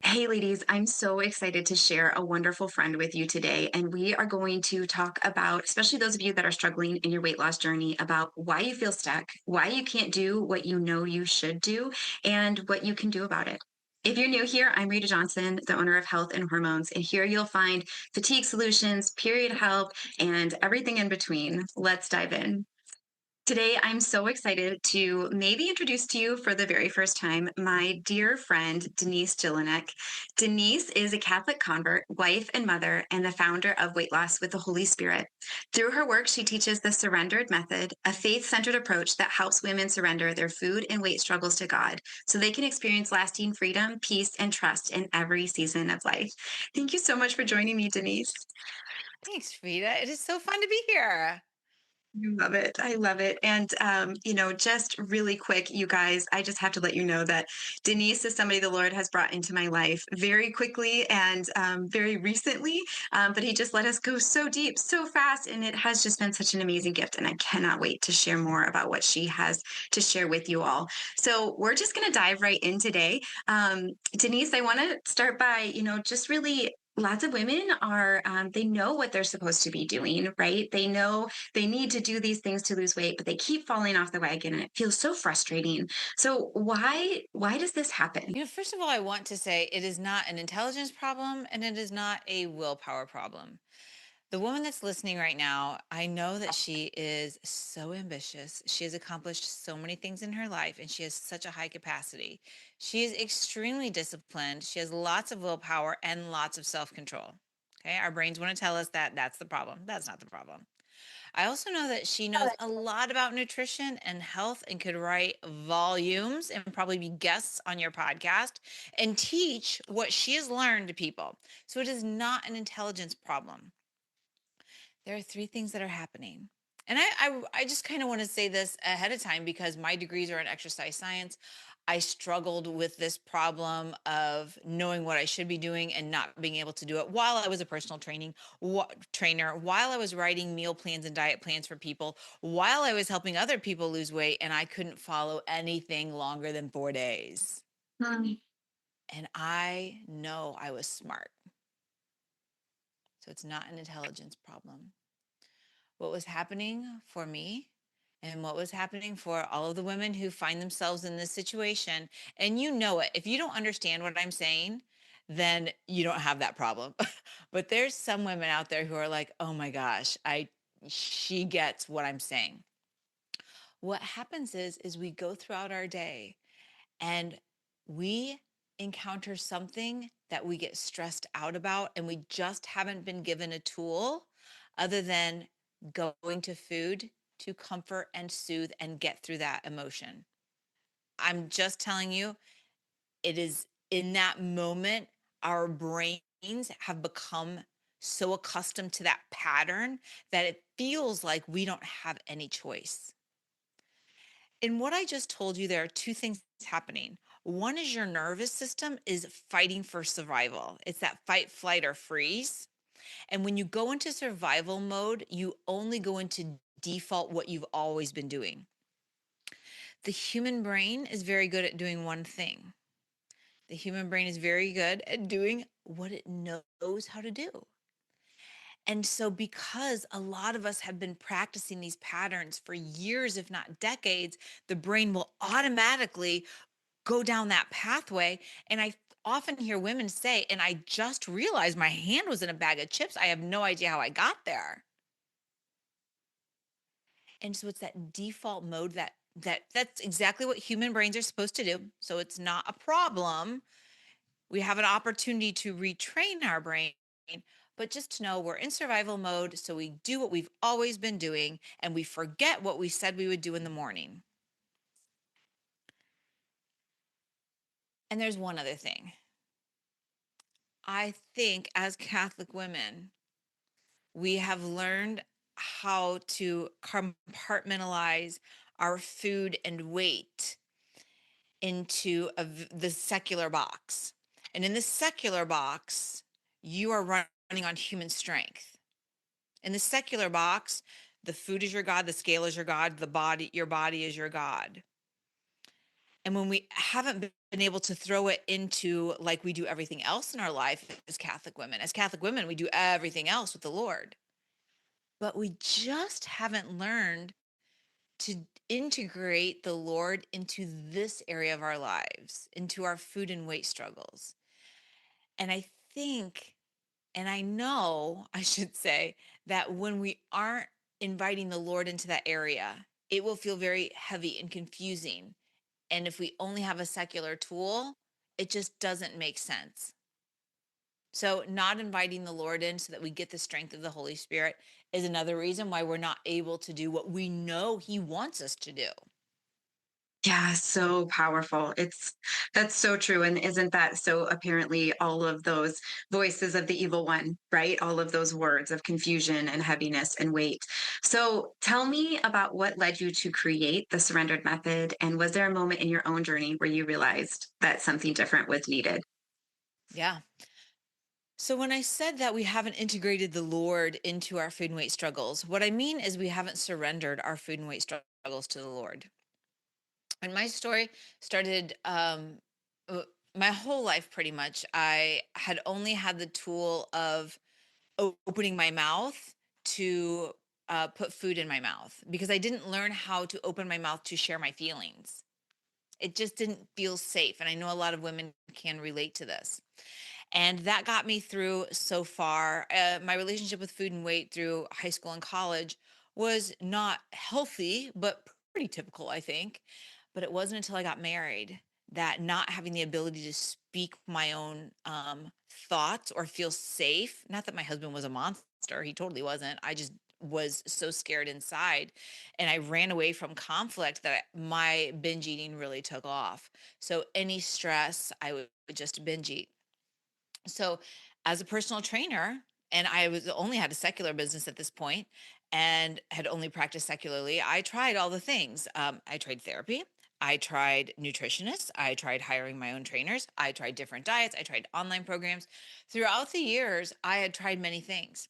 Hey, ladies, I'm so excited to share a wonderful friend with you today. And we are going to talk about, especially those of you that are struggling in your weight loss journey, about why you feel stuck, why you can't do what you know you should do, and what you can do about it. If you're new here, I'm Rita Johnson, the owner of Health and Hormones. And here you'll find fatigue solutions, period help, and everything in between. Let's dive in. Today, I'm so excited to maybe introduce to you for the very first time my dear friend, Denise Jelinek. Denise is a Catholic convert, wife, and mother, and the founder of Weight Loss with the Holy Spirit. Through her work, she teaches the Surrendered Method, a faith centered approach that helps women surrender their food and weight struggles to God so they can experience lasting freedom, peace, and trust in every season of life. Thank you so much for joining me, Denise. Thanks, Rita. It is so fun to be here. I love it. I love it. And, just really quick, you guys, I just have to let you know that Denise is somebody the Lord has brought into my life very quickly and very recently. But He just let us go so deep, so fast. And it has just been such an amazing gift. And I cannot wait to share more about what she has to share with you all. So we're just going to dive right in today. Denise, I want to start by, just really lots of women are they know what they're supposed to be doing, right? They know they need to do these things to lose weight, but they keep falling off the wagon and it feels so frustrating. So why does this happen? First of all, I want to say it is not an intelligence problem and it is not a willpower problem. The woman that's listening right now, I know that she is so ambitious. She has accomplished so many things in her life and she has such a high capacity. She is extremely disciplined. She has lots of willpower and lots of self control. Okay. Our brains want to tell us that that's the problem. That's not the problem. I also know that she knows a lot about nutrition and health and could write volumes and probably be guests on your podcast and teach what she has learned to people. So it is not an intelligence problem. There are three things that are happening. And I just kind of want to say this ahead of time because my degrees are in exercise science. I struggled with this problem of knowing what I should be doing and not being able to do it while I was a personal trainer, while I was writing meal plans and diet plans for people, while I was helping other people lose weight, and I couldn't follow anything longer than 4 days. Um, And I know I was smart. So it's not an intelligence problem. What was happening for me and what was happening for all of the women who find themselves in this situation. And you know it. If you don't understand what I'm saying, then you don't have that problem. But there's some women out there who are like, "Oh my gosh, I she gets what I'm saying." What happens is we go throughout our day and we encounter something that we get stressed out about and we just haven't been given a tool other than going to food to comfort and soothe and get through that emotion. I'm just telling you, it is in that moment our brains have become so accustomed to that pattern that it feels like we don't have any choice. In what I just told you, there are two things happening. One is your nervous system is fighting for survival. It's that fight, flight, or freeze. And when you go into survival mode, you only go into default what you've always been doing. The human brain is very good at doing one thing. The human brain is very good at doing what it knows how to do. And so, because a lot of us have been practicing these patterns for years, if not decades, the brain will automatically go down that pathway. And I often hear women say, and I just realized my hand was in a bag of chips. I have no idea how I got there. And so it's that default mode that's exactly what human brains are supposed to do. So it's not a problem. We have an opportunity to retrain our brain, but just to know we're in survival mode. So we do what we've always been doing and we forget what we said we would do in the morning. And there's one other thing. I think as Catholic women, we have learned how to compartmentalize our food and weight into the secular box. And in the secular box, you are running on human strength. In the secular box, the food is your God, the scale is your God, your body is your God. And when we haven't been able to throw it into like we do everything else in our life as Catholic women, we do everything else with the Lord. But we just haven't learned to integrate the Lord into this area of our lives, into our food and weight struggles. And I think, and I know, I should say, that when we aren't inviting the Lord into that area, it will feel very heavy and confusing. And if we only have a secular tool, it just doesn't make sense. So, not inviting the Lord in so that we get the strength of the Holy Spirit is another reason why we're not able to do what we know He wants us to do. Yeah, so powerful. That's so true. And isn't that so apparently all of those voices of the evil one, right? All of those words of confusion and heaviness and weight. So tell me about what led you to create the surrendered method. And was there a moment in your own journey where you realized that something different was needed? Yeah. So, when I said that we haven't integrated the Lord into our food and weight struggles, what I mean is we haven't surrendered our food and weight struggles to the Lord. And my story started my whole life pretty much. I had only had the tool of opening my mouth to put food in my mouth because I didn't learn how to open my mouth to share my feelings. It just didn't feel safe. And I know a lot of women can relate to this. And that got me through so far. My relationship with food and weight through high school and college was not healthy, but pretty typical, I think. But it wasn't until I got married that not having the ability to speak my own thoughts or feel safe, not that my husband was a monster, he totally wasn't. I just was so scared inside and I ran away from conflict that my binge eating really took off. So any stress, I would just binge eat. So, as a personal trainer, and I was only had a secular business at this point and had only practiced secularly, I tried all the things. I tried therapy. I tried nutritionists. I tried hiring my own trainers. I tried different diets. I tried online programs. Throughout the years, I had tried many things.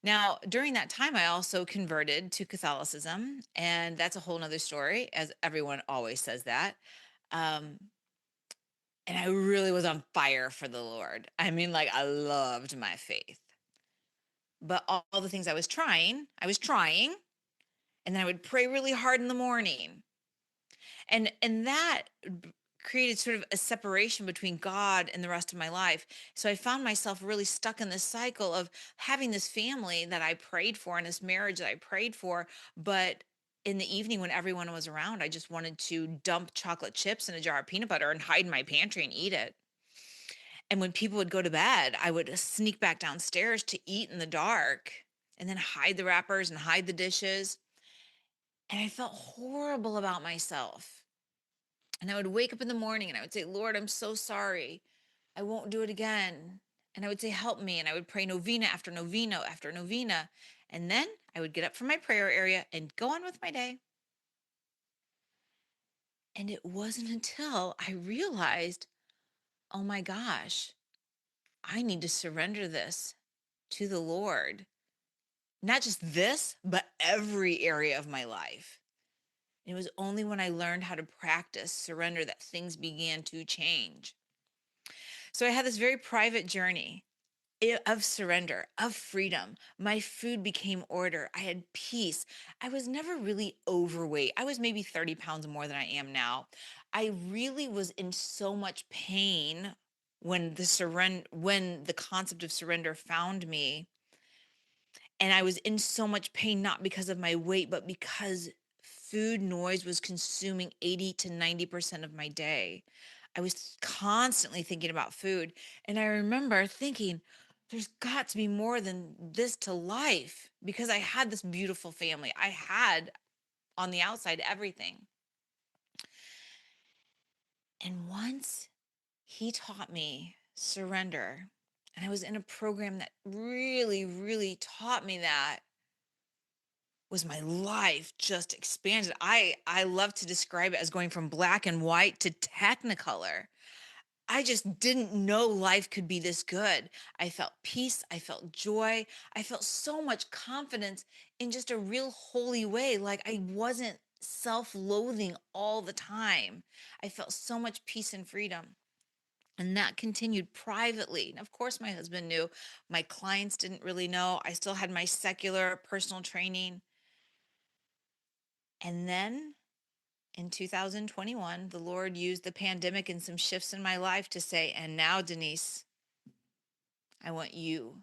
Now, during that time, I also converted to Catholicism, and that's a whole nother story, as everyone always says that. Um, and I really was on fire for the Lord. I mean, like, I loved my faith. But all the things I was trying, and then I would pray really hard in the morning. And that created sort of a separation between God and the rest of my life. So I found myself really stuck in this cycle of having this family that I prayed for and this marriage that I prayed for, but in the evening when everyone was around, I just wanted to dump chocolate chips in a jar of peanut butter and hide in my pantry and eat it. And when people would go to bed, I would sneak back downstairs to eat in the dark and then hide the wrappers and hide the dishes. And I felt horrible about myself. And I would wake up in the morning and I would say, Lord, I'm so sorry. I won't do it again. And I would say, help me. And I would pray novena after novena after novena. And then I would get up from my prayer area and go on with my day. And it wasn't until I realized, oh my gosh, I need to surrender this to the Lord. Not just this, but every area of my life. And it was only when I learned how to practice surrender that things began to change. So I had this very private journey of surrender, of freedom. My food became order. I had peace. I was never really overweight. I was maybe 30 pounds more than I am now. I really was in so much pain when the concept of surrender found me, and I was in so much pain, not because of my weight, but because food noise was consuming 80 to 90% of my day. I was constantly thinking about food. And I remember thinking, there's got to be more than this to life because I had this beautiful family. I had on the outside everything. And once he taught me surrender, and I was in a program that really, really taught me that, was my life just expanded. I love to describe it as going from black and white to technicolor. I just didn't know life could be this good. I felt peace, I felt joy, I felt so much confidence in just a real holy way, like I wasn't self-loathing all the time. I felt so much peace and freedom. And that continued privately. And of course, my husband knew. My clients didn't really know. I still had my secular personal training. And then in 2021, the Lord used the pandemic and some shifts in my life to say, and now, Denise, I want you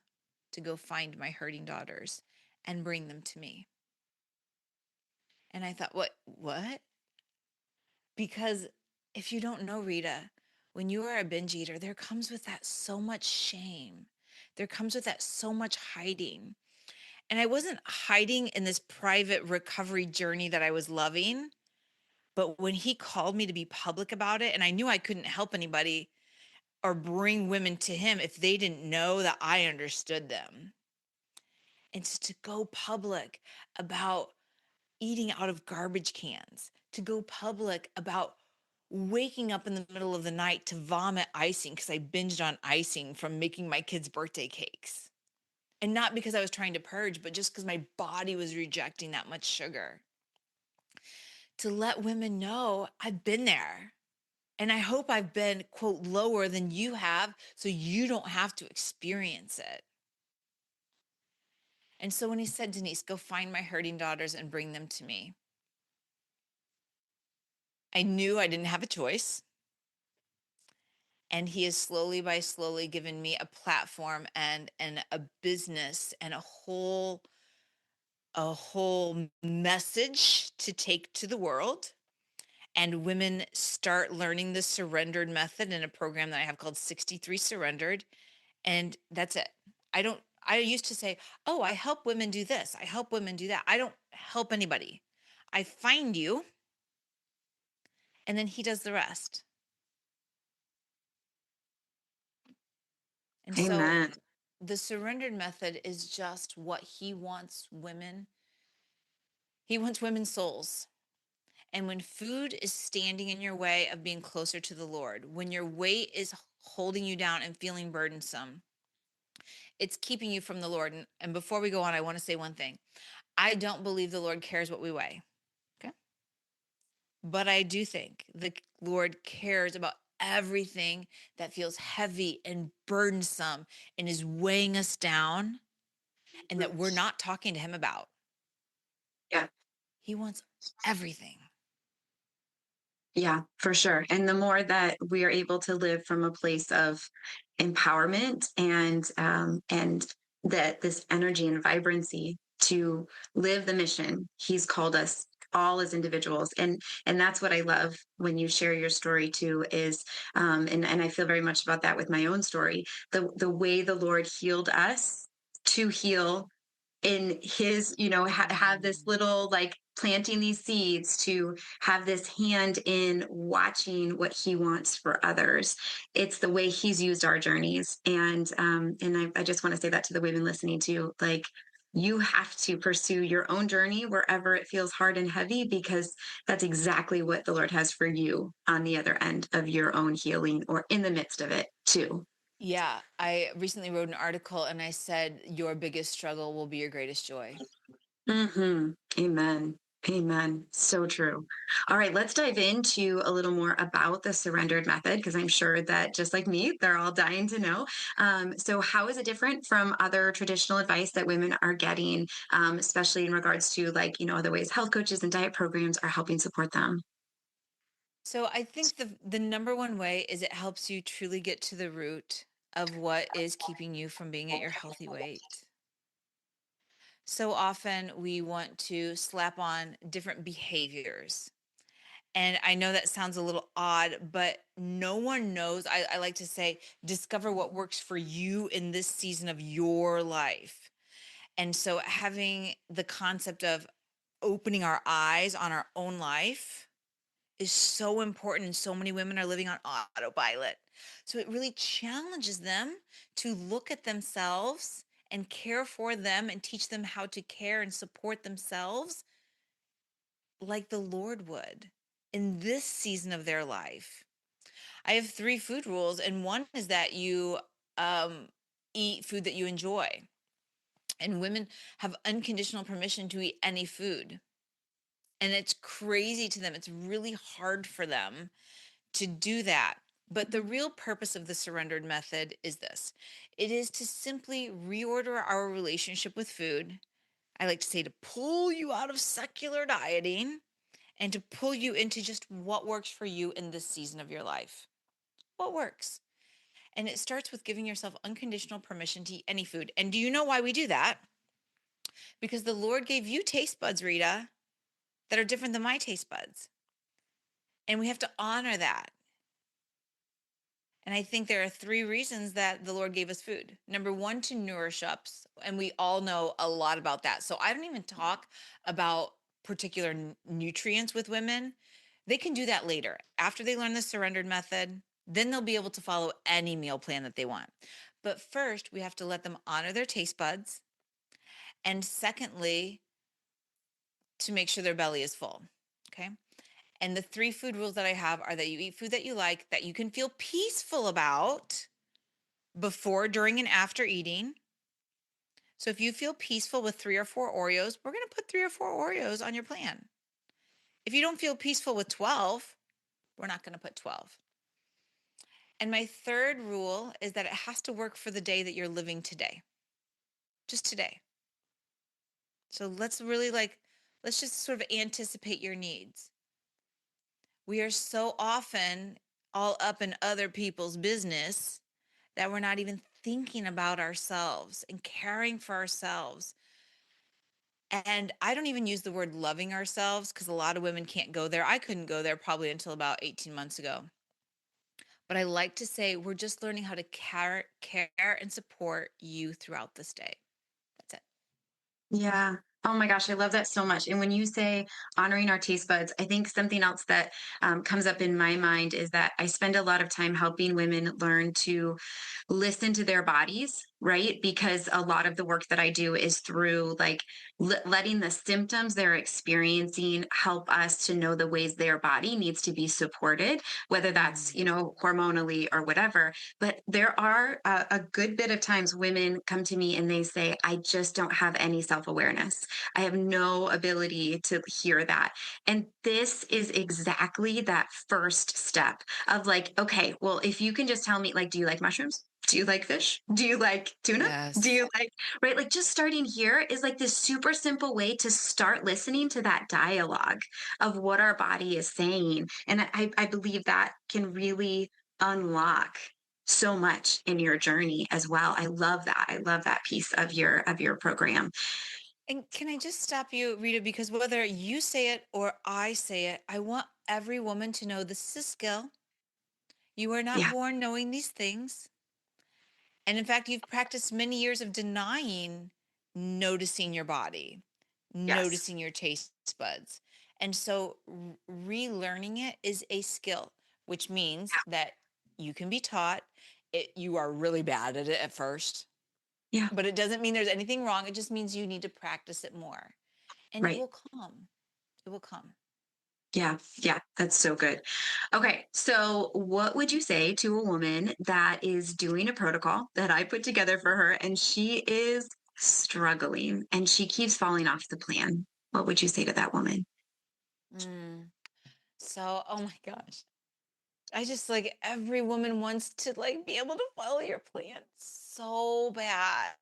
to go find my hurting daughters and bring them to me. And I thought, what? What? Because if you don't know, Rita, when you are a binge eater, there comes with that so much shame. There comes with that so much hiding. And I wasn't hiding in this private recovery journey that I was loving. But when he called me to be public about it, and I knew I couldn't help anybody or bring women to him if they didn't know that I understood them. And to go public about eating out of garbage cans, to go public about waking up in the middle of the night to vomit icing because I binged on icing from making my kids' birthday cakes. And not because I was trying to purge, but just because my body was rejecting that much sugar. To let women know I've been there. And I hope I've been, quote, lower than you have, so you don't have to experience it. And so when he said, Denise, go find my hurting daughters and bring them to me, I knew I didn't have a choice. And he has slowly by slowly given me a platform and a business and a whole message to take to the world. And women start learning the surrendered method in a program that I have called 63 Surrendered. And that's it. I used to say, oh, I help women do this. I help women do that. I don't help anybody. I find you, and then he does the rest. And so Amen. the surrendered method is just what he wants women. He wants women's souls. And when food is standing in your way of being closer to the Lord, when your weight is holding you down and feeling burdensome, it's keeping you from the Lord. And before we go on, I want to say one thing. I don't believe the Lord cares what we weigh. Okay. But I do think the Lord cares about everything that feels heavy and burdensome and is weighing us down and that we're not talking to him about. Yeah. He wants everything. Yeah, for sure. And the more that we are able to live from a place of empowerment and that this energy and vibrancy to live the mission he's called us all as individuals, and that's what I love when you share your story too is and I feel very much about that with my own story, the way the Lord healed us to heal in his, have this Mm. little like planting these seeds to have this hand in watching what he wants for others. It's the way he's used our journeys. And I just want to say that to the women listening too, like, you have to pursue your own journey wherever it feels hard and heavy, because that's exactly what the Lord has for you on the other end of your own healing or in the midst of it too. Yeah, I recently wrote an article and I said, your biggest struggle will be your greatest joy. Amen. Amen. So true. All right, let's dive into a little more about the surrendered method, because I'm sure that just like me, they're all dying to know. So, how is it different from other traditional advice that women are getting, especially in regards to, like, other ways health coaches and diet programs are helping support them? So I think the number one way is it helps you truly get to the root of what is keeping you from being at your healthy weight. So often we want to slap on different behaviors. And I know that sounds a little odd, but no one knows. I like to say, discover what works for you in this season of your life. And so having the concept of opening our eyes on our own life is so important. And so many women are living on autopilot. So it really challenges them to look at themselves and care for them and teach them how to care and support themselves like the Lord would in this season of their life. I have three food rules, and one is that you um, eat food that you enjoy. And women have unconditional permission to eat any food. And it's crazy to them. It's really hard for them to do that. But the real purpose of the surrendered method is this: it is to simply reorder our relationship with food. I like to say, to pull you out of secular dieting and to pull you into just what works for you in this season of your life. What works? And it starts with giving yourself unconditional permission to eat any food. And do you know why we do that? Because the Lord gave you taste buds, Rita, that are different than my taste buds. And we have to honor that. And I think there are three reasons that the Lord gave us food. Number one, to nourish us. And we all know a lot about that. So I don't even talk about particular nutrients with women. They can do that later. After they learn the surrendered method, then they'll be able to follow any meal plan that they want. But first, we have to let them honor their taste buds. And secondly, to make sure their belly is full. Okay. And the three food rules that I have are that you eat food that you like, that you can feel peaceful about before, during, and after eating. So if you feel peaceful with 3 or 4 Oreos, we're going to put 3 or 4 Oreos on your plan. If you don't feel peaceful with 12, we're not going to put 12. And my third rule is that it has to work for the day that you're living today, just today. So let's just sort of anticipate your needs. We are so often all up in other people's business that we're not even thinking about ourselves and caring for ourselves. And I don't even use the word loving ourselves because a lot of women can't go there. I couldn't go there probably until about 18 months ago. But I like to say we're just learning how to care and support you throughout this day. That's it. Yeah. Oh my gosh, I love that so much. And when you say honoring our taste buds, I think something else that comes up in my mind is that I spend a lot of time helping women learn to listen to their bodies, right? Because a lot of the work that I do is through like letting the symptoms they're experiencing help us to know the ways their body needs to be supported, whether that's, Mm. hormonally or whatever. But there are a good bit of times women come to me and they say, I just don't have any self awareness. I have no ability to hear that. And this is exactly that first step of like, okay, well, if you can just tell me, like, do you like mushrooms? Do you like fish? Do you like tuna? Do Yes. you like, right? Like, just starting here is like this super simple way to start listening to that dialogue of what our body is saying. And I believe that can really unlock so much in your journey as well. I love that. I love that piece of your program. And can I just stop you, Rita? Because whether you say it or I say it, I want every woman to know this is a skill. You are not Yeah. born knowing these things. And in fact, you've practiced many years of denying noticing your body, Yes. noticing your taste buds. And so relearning it is a skill, which means that you can be taught it. You are really bad at it at first, Yeah. but it doesn't mean there's anything wrong. It just means you need to practice it more and it Right. will come. It will come. Yeah. Yeah. That's so good. Okay. So, what would you say to a woman that is doing a protocol that I put together for her and she is struggling and she keeps falling off the plan? What would you say to that woman? Mm. So, oh my gosh. I just like every woman wants to like be able to follow your plan so bad,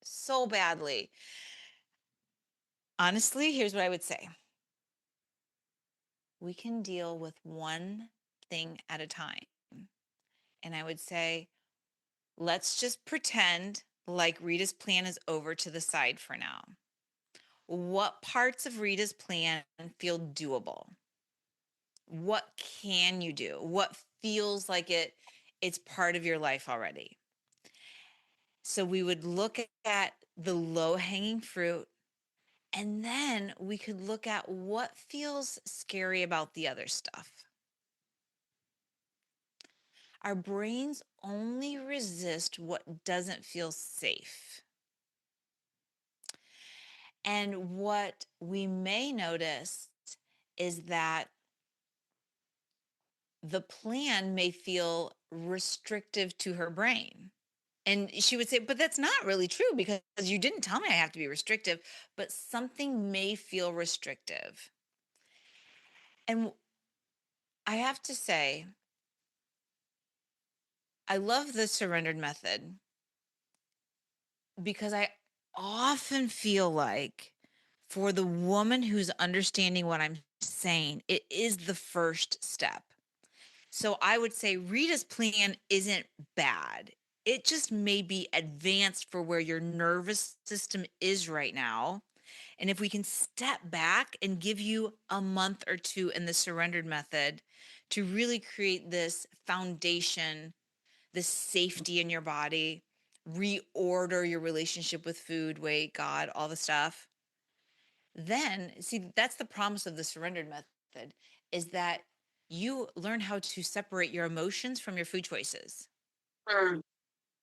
so badly. Honestly, here's what I would say. We can deal with one thing at a time. And I would say, let's just pretend like Rita's plan is over to the side for now. What parts of Rita's plan feel doable? What can you do? What feels like it's part of your life already? So we would look at the low hanging fruit and then we could look at what feels scary about the other stuff. Our brains only resist what doesn't feel safe. And what we may notice is that the plan may feel restrictive to her brain. And she would say, but that's not really true because you didn't tell me I have to be restrictive, but something may feel restrictive. And I have to say, I love the surrendered method because I often feel like for the woman who's understanding what I'm saying, it is the first step. So I would say Rita's plan isn't bad. It just may be advanced for where your nervous system is right now. And if we can step back and give you a month or two in the surrendered method to really create this foundation, this safety in your body, reorder your relationship with food, weight, God, all the stuff, then see, that's the promise of the surrendered method is that you learn how to separate your emotions from your food choices. Mm.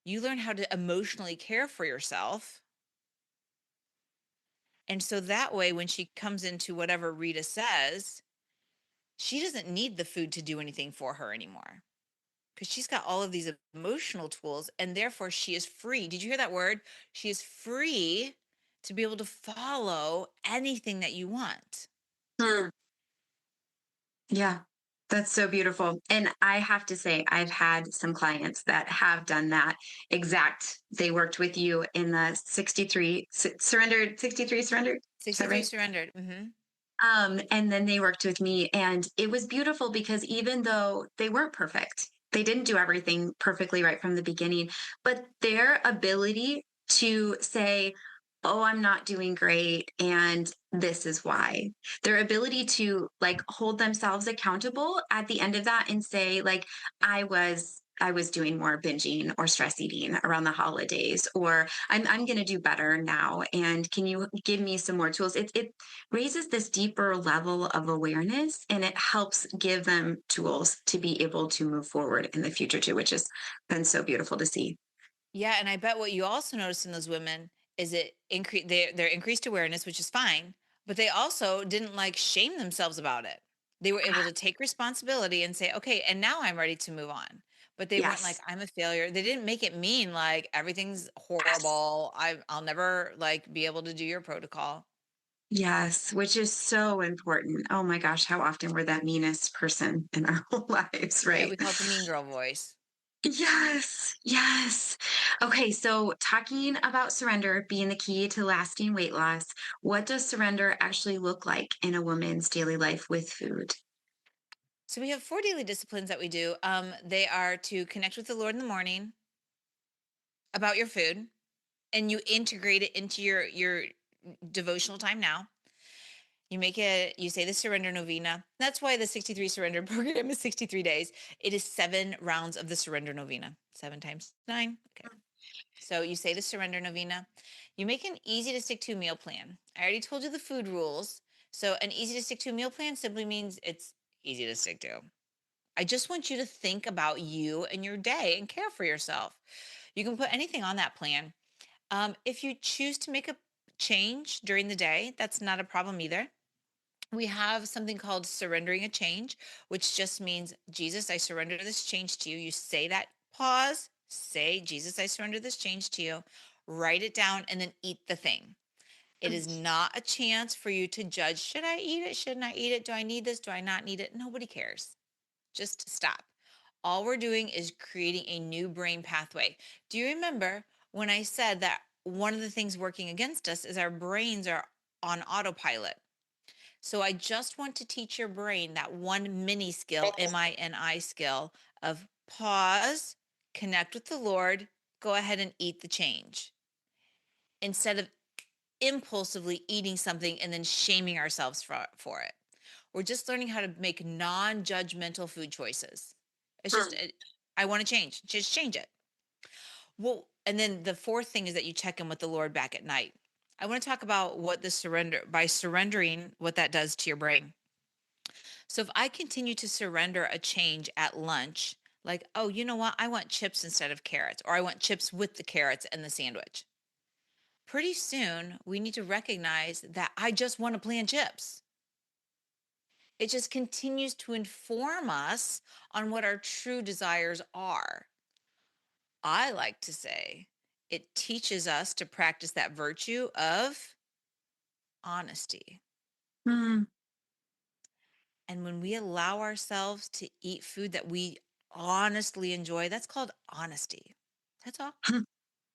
You learn how to emotionally care for yourself. And so that way, when she comes into whatever Rita says, she doesn't need the food to do anything for her anymore because she's got all of these emotional tools and therefore she is free. Did you hear that word? She is free to be able to follow anything that you want. Mm. Yeah, that's so beautiful. And I have to say, I've had some clients that have done that exact. They worked with you in the 63 surrendered, 63 surrendered. Is that 63 right? surrendered. Hmm. And then they worked with me, and it was beautiful because even though they weren't perfect, they didn't do everything perfectly right from the beginning, but their ability to say, "Oh, I'm not doing great, and this is why." Their ability to like hold themselves accountable at the end of that and say, like, I was doing more binging or stress eating around the holidays, or I'm gonna do better now. And can you give me some more tools? It raises this deeper level of awareness and it helps give them tools to be able to move forward in the future too, which has been so beautiful to see. Yeah, and I bet what you also noticed in those women is it increase their increased awareness, which is fine, but they also didn't like shame themselves about it. They were able Ah, to take responsibility and say, "Okay, and now I'm ready to move on." But they weren't like, yes. "I'm a failure." They didn't make it mean like everything's Yes. horrible. I'll never like be able to do your protocol. Yes, which is so important. Oh my gosh, how often we're that meanest person in our whole lives, Yeah, right? we call it the mean girl voice. Yes, yes. Okay, so talking about surrender being the key to lasting weight loss, what does surrender actually look like in a woman's daily life with food? So we have four daily disciplines that we do. They are to connect with the Lord in the morning about your food, and you integrate it into your devotional time now. You make it, you say the surrender novena. That's why the 63 surrender program is 63 days. It is 7 rounds of the surrender novena, 7 times 9. Okay. So you say the surrender novena. You make an easy to stick to meal plan. I already told you the food rules. So an easy to stick to meal plan simply means it's easy to stick to. I just want you to think about you and your day and care for yourself. You can put anything on that plan. If you choose to make a change during the day, that's not a problem either. We have something called surrendering a change, which just means, Jesus, I surrender this change to you. You say that, pause, say, Jesus, I surrender this change to you, write it down, and then eat the thing. It is not a chance for you to judge, should I eat it? Shouldn't I eat it? Do I need this? Do I not need it? Nobody cares. Just stop. All we're doing is creating a new brain pathway. Do you remember when I said that one of the things working against us is our brains are on autopilot? So I just want to teach your brain that one mini skill, MINI skill of pause, connect with the Lord, go ahead and eat the change instead of impulsively eating something and then shaming ourselves for it. We're just learning how to make non judgmental food choices. It's just, Mm. I want to change, just change it. Well, and then the fourth thing is that you check in with the Lord back at night. I want to talk about what the surrender, by surrendering, what that does to your brain. So if I continue to surrender a change at lunch, like, oh, you know what? I want chips instead of carrots, or I want chips with the carrots and the sandwich. Pretty soon, we need to recognize that I just want to plan chips. It just continues to inform us on what our true desires are. I like to say it teaches us to practice that virtue of honesty. Mm. And when we allow ourselves to eat food that we honestly enjoy, that's called honesty. That's all.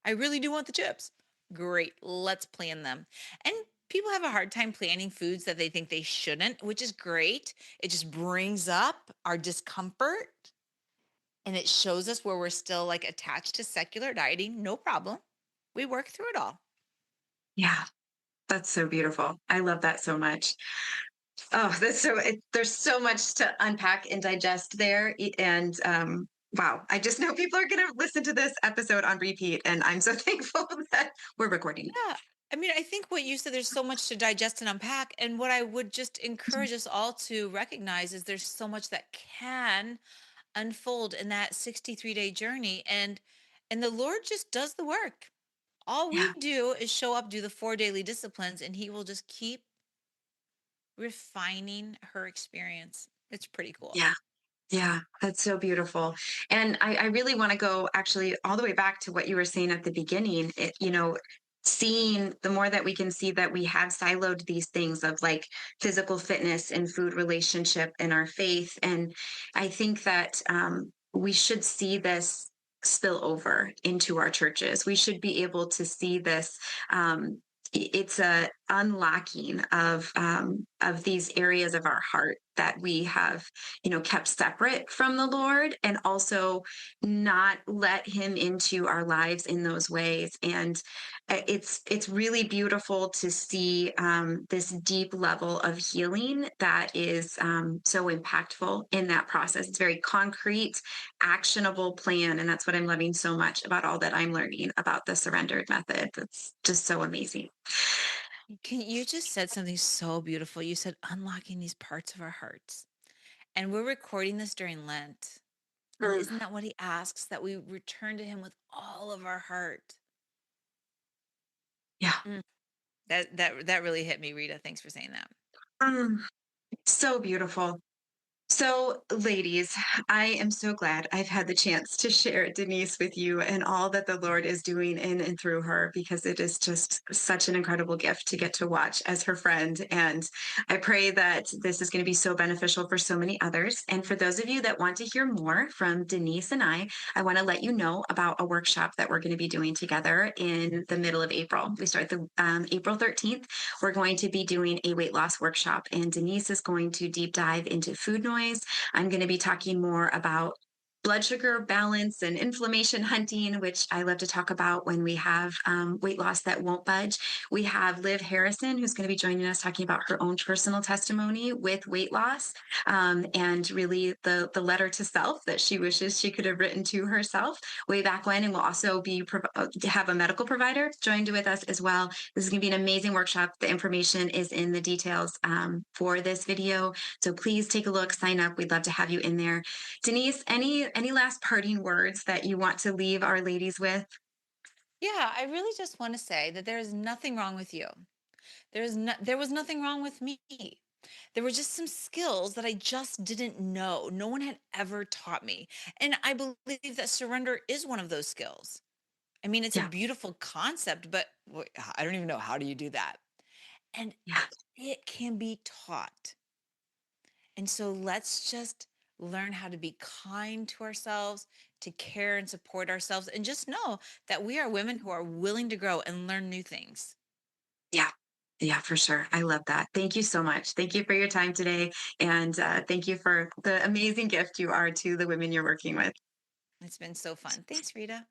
I really do want the chips. Great, let's plan them. And people have a hard time planning foods that they think they shouldn't, which is great. It just brings up our discomfort and it shows us where we're still like attached to secular dieting. No problem. We work through it all. Yeah, that's so beautiful. I love that so much. Oh, there's so much to unpack and digest there. And wow, I just know people are going to listen to this episode on repeat. And I'm so thankful that we're recording. Yeah. I mean, I think what you said, there's so much to digest and unpack. And what I would just encourage us all to recognize is there's so much that can unfold in that 63-day journey. And the Lord just does the work. All we Yeah, do is show up, do the 4 daily disciplines, and he will just keep refining her experience. It's pretty cool. yeah. Yeah, that's so beautiful. And I really want to go actually all the way back to what you were saying at the beginning. Seeing the more that we can see that we have siloed these things of like physical fitness and food relationship and our faith. And I think that we should see this spill over into our churches. We should be able to see this. It's a unlocking of these areas of our heart that we have kept separate from the Lord, and also not let him into our lives in those ways. And it's really beautiful to see this deep level of healing that is so impactful in that process. It's very concrete, actionable plan, and that's what I'm loving so much about all that I'm learning about the surrendered method. It's just so amazing. You just said something so beautiful. You said unlocking these parts of our hearts. And we're recording this during Lent. And Mm, isn't that what he asks? That we return to him with all of our heart. yeah. Mm, that really hit me, Rita. Thanks for saying that. Mm, so beautiful. So, ladies, I am so glad I've had the chance to share Denise with you and all that the Lord is doing in and through her, because it is just such an incredible gift to get to watch as her friend. And I pray that this is going to be so beneficial for so many others. And for those of you that want to hear more from Denise and I want to let you know about a workshop that we're going to be doing together in the middle of April. We start the April 13th. We're going to be doing a weight loss workshop, and Denise is going to deep dive into food noise. I'm going to be talking more about blood sugar balance and inflammation hunting, which I love to talk about when we have weight loss that won't budge. We have Liv Harrison, who's going to be joining us talking about her own personal testimony with weight loss, and really the letter to self that she wishes she could have written to herself way back when. And we'll also be have a medical provider joined with us as well. This is going to be an amazing workshop. The information is in the details for this video. So please take a look, sign up. We'd love to have you in there. Denise, any last parting words that you want to leave our ladies with? Yeah, I really just want to say that there is nothing wrong with you. There was nothing wrong with me. There were just some skills that I just didn't know. No one had ever taught me. And I believe that surrender is one of those skills. I mean, it's a Yeah, beautiful concept, but I don't even know, how do you do that? And yeah, it can be taught. And so let's just learn how to be kind to ourselves, to care and support ourselves, and just know that we are women who are willing to grow and learn new things. yeah. Yeah, for sure. I love that. Thank you so much. Thank you for your time today. And thank you for the amazing gift you are to the women you're working with. It's been so fun. Thanks, Rita.